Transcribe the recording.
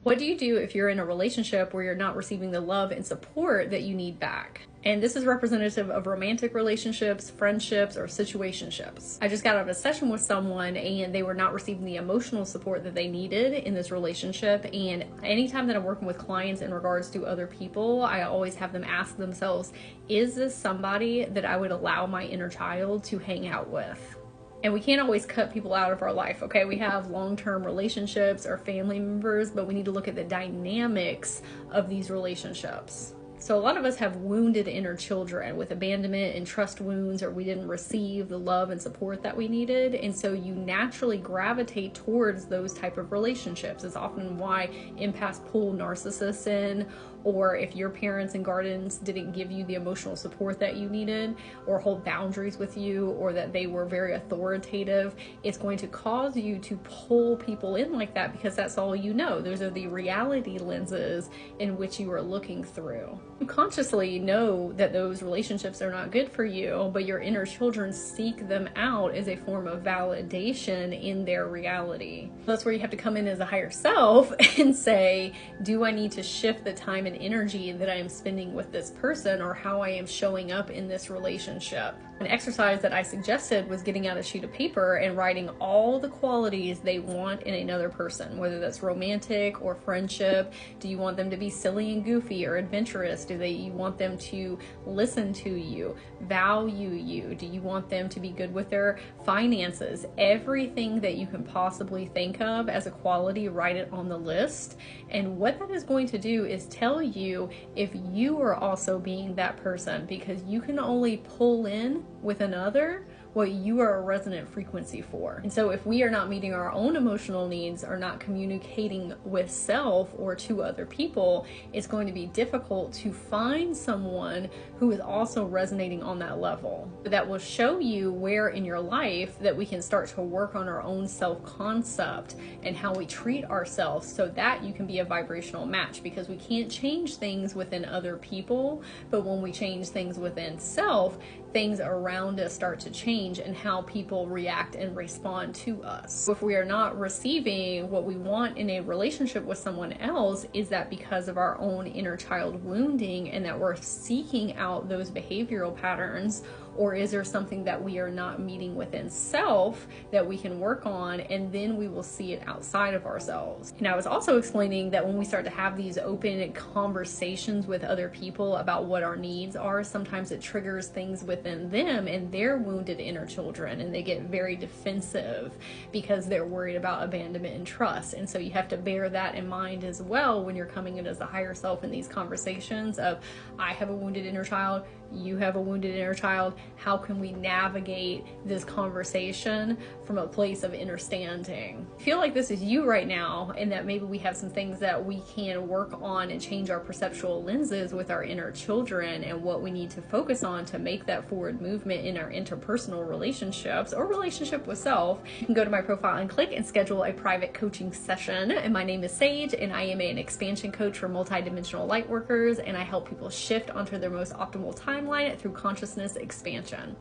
What do you do if you're in a relationship where you're not receiving the love and support that you need back? And this is representative of romantic relationships, friendships, or situationships. I just got out of a session with someone and they were not receiving the emotional support that they needed in this relationship. And anytime that I'm working with clients in regards to other people, I always have them ask themselves, is this somebody that I would allow my inner child to hang out with? And we can't always cut people out of our life, okay? We have long-term relationships or family members, but we need to look at the dynamics of these relationships. So a lot of us have wounded inner children with abandonment and trust wounds, or we didn't receive the love and support that we needed. And so you naturally gravitate towards those type of relationships. It's often why empaths pull narcissists in, or if your parents and guardians didn't give you the emotional support that you needed, or hold boundaries with you, or that they were very authoritative, it's going to cause you to pull people in like that because that's all you know. Those are the reality lenses in which you are looking through. You consciously know that those relationships are not good for you, but your inner children seek them out as a form of validation in their reality. That's where you have to come in as a higher self and say, do I need to shift the time and energy that I am spending with this person, or how I am showing up in this relationship? An exercise that I suggested was getting out a sheet of paper and writing all the qualities they want in another person, whether that's romantic or friendship. Do you want them to be silly and goofy or adventurous? Do you want them to listen to you, value you? Do you want them to be good with their finances? Everything that you can possibly think of as a quality, write it on the list. And what that is going to do is tell you if you are also being that person, because you can only pull in with another what you are a resonant frequency for. And so if we are not meeting our own emotional needs, or not communicating with self or to other people, it's going to be difficult to find someone who is also resonating on that level. That will show you where in your life that we can start to work on our own self-concept and how we treat ourselves, so that you can be a vibrational match, because we can't change things within other people, but when we change things within self, things around us start to change, and how people react and respond to us. If we are not receiving what we want in a relationship with someone else, is that because of our own inner child wounding and that we're seeking out those behavioral patterns? Or is there something that we are not meeting within self that we can work on, and then we will see it outside of ourselves? And I was also explaining that when we start to have these open conversations with other people about what our needs are, sometimes it triggers things within them and their wounded inner children, and they get very defensive because they're worried about abandonment and trust. And so you have to bear that in mind as well when you're coming in as a higher self in these conversations of, I have a wounded inner child, you have a wounded inner child. How can we navigate this conversation from a place of understanding? I feel like this is you right now, and that maybe we have some things that we can work on and change our perceptual lenses with our inner children, and what we need to focus on to make that forward movement in our interpersonal relationships or relationship with self. You can go to my profile and click and schedule a private coaching session. And my name is Sage, and I am an expansion coach for multidimensional light workers, and I help people shift onto their most optimal timeline through consciousness expansion.